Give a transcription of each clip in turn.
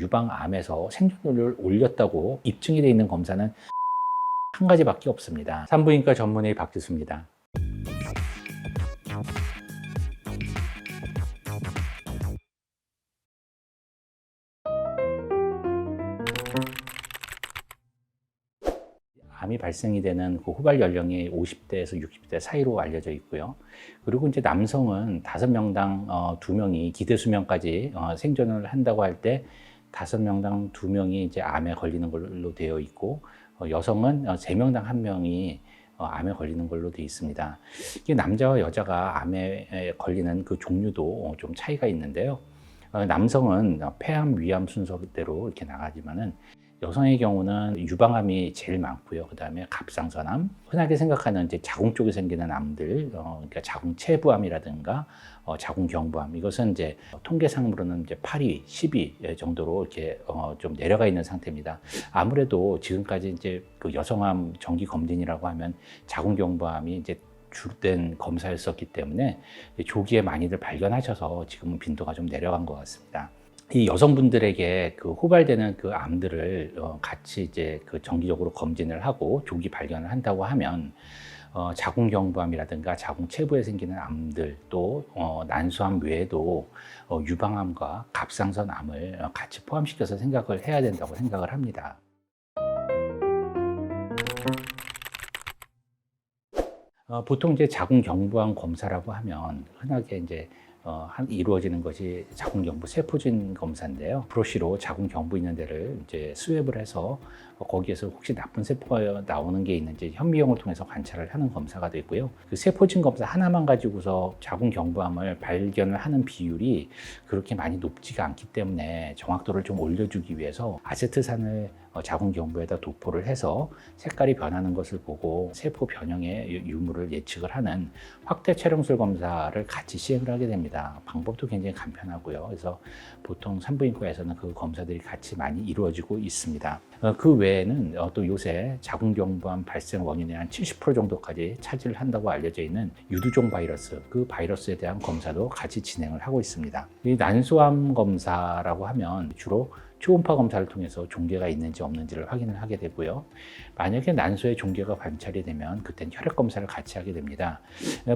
유방암에서 생존율을 올렸다고 입증이 되어 있는 검사는 한 가지밖에 없습니다. 산부인과 전문의 박지수입니다. 암이 발생이 되는 그 후발 연령이 50대에서 60대 사이로 알려져 있고요. 그리고 이제 남성은 5명당 2명이 기대 수명까지 생존을 한다고 할 때 5명당 2명이 이제 암에 걸리는 걸로 되어 있고, 여성은 3명당 1명이 암에 걸리는 걸로 되어 있습니다. 이게 남자와 여자가 암에 걸리는 그 종류도 좀 차이가 있는데요. 남성은 폐암, 위암 순서대로 이렇게 나가지만은 여성의 경우는 유방암이 제일 많고요. 그 다음에 갑상선암, 흔하게 생각하는 이제 자궁 쪽에 생기는 암들, 그러니까 자궁체부암이라든가 자궁경부암, 이것은 이제 통계상으로는 이제 8위, 10위 정도로 이렇게 좀 내려가 있는 상태입니다. 아무래도 지금까지 이제 그 여성암 정기 검진이라고 하면 자궁경부암이 이제 주된 검사였었기 때문에 조기에 많이들 발견하셔서 지금은 빈도가 좀 내려간 것 같습니다. 이 여성분들에게 그 호발되는 그 암들을 같이 이제 그 정기적으로 검진을 하고 조기 발견을 한다고 하면 자궁경부암이라든가 자궁체부에 생기는 암들, 또 난소암 외에도 유방암과 갑상선암을 같이 포함시켜서 생각을 해야 된다고 생각을 합니다. 보통 이제 자궁경부암 검사라고 하면 흔하게 이제 이루어지는 것이 자궁경부 세포진 검사인데요. 브러쉬로 자궁경부 있는 데를 이제 스왑을 해서 거기에서 혹시 나쁜 세포가 나오는 게 있는지 현미경을 통해서 관찰을 하는 검사가 되고요. 그 세포진 검사 하나만 가지고서 자궁경부암을 발견을 하는 비율이 그렇게 많이 높지가 않기 때문에 정확도를 좀 올려주기 위해서 아세트산을 자궁경부에다 도포를 해서 색깔이 변하는 것을 보고 세포 변형의 유무를 예측을 하는 확대 촬영술 검사를 같이 시행을 하게 됩니다. 방법도 굉장히 간편하고요. 그래서 보통 산부인과에서는 그 검사들이 같이 많이 이루어지고 있습니다. 그 외에는 또 요새 자궁경부암 발생 원인의 한 70% 정도까지 차지를 한다고 알려져 있는 유두종 바이러스, 그 바이러스에 대한 검사도 같이 진행을 하고 있습니다. 이 난소암 검사라고 하면 주로 초음파 검사를 통해서 종괴가 있는지 없는지를 확인을 하게 되고요. 만약에 난소에 종괴가 관찰이 되면 그때는 혈액 검사를 같이 하게 됩니다.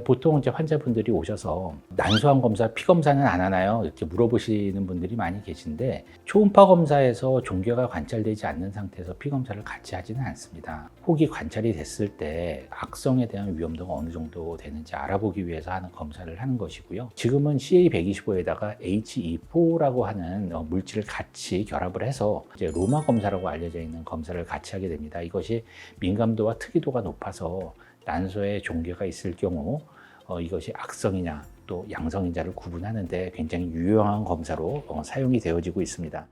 보통 이제 환자분들이 오셔서 난소암 검사, 피 검사는 안 하나요? 이렇게 물어보시는 분들이 많이 계신데, 초음파 검사에서 종괴가 관찰되지 않는 상태에서 피 검사를 같이 하지는 않습니다. 혹이 관찰이 됐을 때 악성에 대한 위험도가 어느 정도 되는지 알아보기 위해서 하는 검사를 하는 것이고요. 지금은 CA125에다가 HE4라고 하는 물질을 같이 결합을 해서 이제 로마 검사라고 알려져 있는 검사를 같이 하게 됩니다. 이것이 민감도와 특이도가 높아서 난소에 종괴가 있을 경우 이것이 악성이냐 또 양성인자를 구분하는데 굉장히 유용한 검사로 사용이 되어지고 있습니다.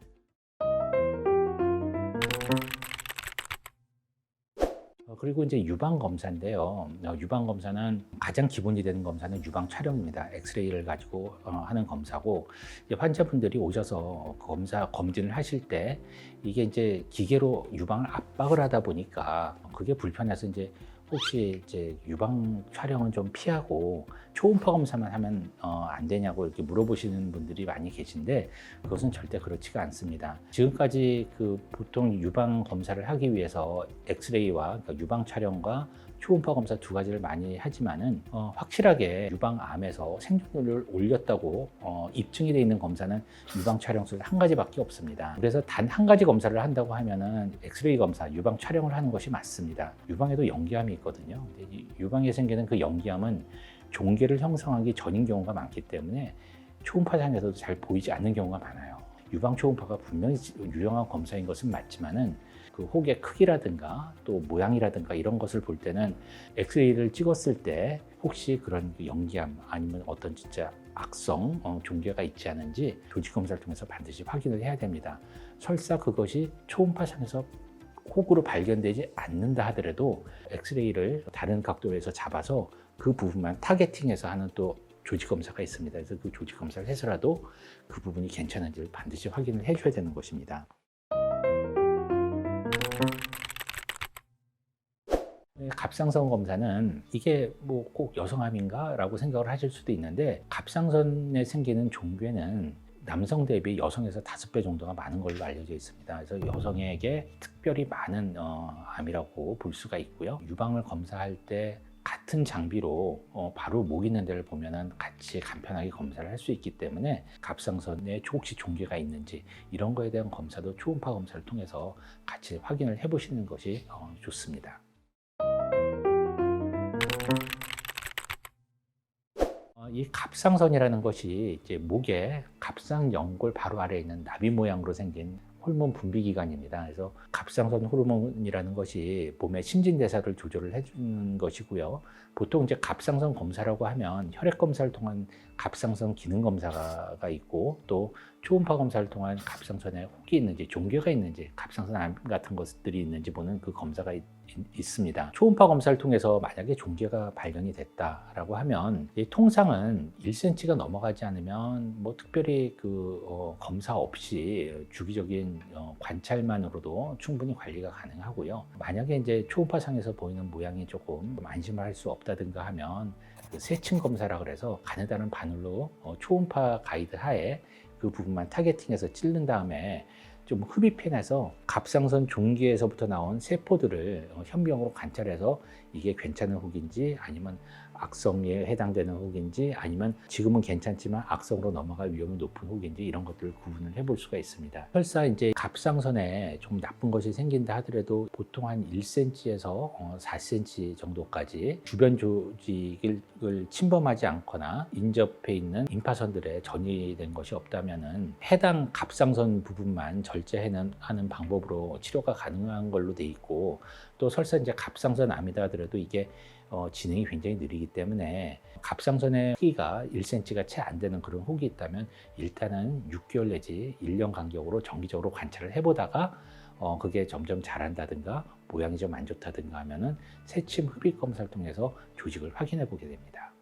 그리고 이제 유방 검사인데요. 유방 검사는 가장 기본이 되는 검사는 유방 촬영입니다. 엑스레이를 가지고 하는 검사고, 환자분들이 오셔서 검진을 하실 때 이게 이제 기계로 유방을 압박을 하다 보니까 그게 불편해서 이제 혹시 이제 유방 촬영은 좀 피하고 초음파 검사만 하면 안 되냐고 이렇게 물어보시는 분들이 많이 계신데, 그것은 절대 그렇지가 않습니다. 지금까지 그 보통 유방 검사를 하기 위해서 엑스레이와 그러니까 유방 촬영과 초음파 검사 두 가지를 많이 하지만은 확실하게 유방암에서 생존율을 올렸다고 입증이 되어 있는 검사는 유방 촬영술 한 가지밖에 없습니다. 그래서 단 한 가지 검사를 한다고 하면은 엑스레이 검사, 유방 촬영을 하는 것이 맞습니다. 유방에도 영기암이 있거든요. 근데 유방에 생기는 그 영기암은 종괴를 형성하기 전인 경우가 많기 때문에 초음파상에서도 잘 보이지 않는 경우가 많아요. 유방 초음파가 분명히 유용한 검사인 것은 맞지만은 그 혹의 크기라든가 또 모양이라든가 이런 것을 볼 때는 엑스레이를 찍었을 때 혹시 그런 영기암 아니면 어떤 진짜 악성 종괴가 있지 않은지 조직 검사를 통해서 반드시 확인을 해야 됩니다. 설사 그것이 초음파상에서 혹으로 발견되지 않는다 하더라도 엑스레이를 다른 각도에서 잡아서 그 부분만 타겟팅해서 하는 또 조직 검사가 있습니다. 그래서 그 조직 검사를 해서라도 그 부분이 괜찮은지를 반드시 확인을 해줘야 되는 것입니다. 갑상선 검사는 이게 뭐 꼭 여성암인가 라고 생각을 하실 수도 있는데, 갑상선에 생기는 종괴는 남성 대비 여성에서 5배 정도가 많은 걸로 알려져 있습니다. 그래서 여성에게 특별히 많은 암이라고 볼 수가 있고요. 유방을 검사할 때 같은 장비로 바로 목 있는 데를 보면은 같이 간편하게 검사를 할 수 있기 때문에 갑상선에 혹시 종괴가 있는지 이런 거에 대한 검사도 초음파 검사를 통해서 같이 확인을 해보시는 것이 좋습니다. 이 갑상선이라는 것이 이제 목에 갑상연골 바로 아래에 있는 나비 모양으로 생긴 호르몬 분비 기관입니다. 그래서 갑상선 호르몬이라는 것이 몸의 신진대사를 조절을 해주는 것이고요. 보통 이제 갑상선 검사라고 하면 혈액 검사를 통한 갑상선 기능 검사가 있고 또 초음파 검사를 통한 갑상선에 혹이 있는지 종괴가 있는지 갑상선 암 같은 것들이 있는지 보는 그 검사가 있습니다. 초음파 검사를 통해서 만약에 종괴가 발견이 됐다라고 하면 통상은 1cm가 넘어가지 않으면 뭐 특별히 검사 없이 주기적인 관찰만으로도 충분히 관리가 가능하고요. 만약에 이제 초음파상에서 보이는 모양이 조금 안심을 할 수 없다든가 하면 세층 검사라 그래서 가느다란 바늘로 초음파 가이드 하에 그 부분만 타겟팅해서 찌른 다음에 좀 흡입해내서 갑상선 종기에서부터 나온 세포들을 현미경으로 관찰해서 이게 괜찮은 혹인지 아니면 악성에 해당되는 혹인지 아니면 지금은 괜찮지만 악성으로 넘어갈 위험이 높은 혹인지 이런 것들을 구분을 해볼 수가 있습니다. 설사 이제 갑상선에 좀 나쁜 것이 생긴다 하더라도 보통 한 1cm에서 4cm 정도까지 주변 조직을 침범하지 않거나 인접해 있는 임파선들에 전이된 것이 없다면은 해당 갑상선 부분만 절제하는 방법으로 치료가 가능한 걸로 돼 있고 또 설사 이제 갑상선 암이다 하더라도 이게 진행이 굉장히 느리기 때문에 갑상선의 크기가 1cm가 채 안 되는 그런 혹이 있다면 일단은 6개월 내지 1년 간격으로 정기적으로 관찰을 해보다가 그게 점점 자란다든가 모양이 좀 안 좋다든가 하면은 새침 흡입 검사를 통해서 조직을 확인해 보게 됩니다.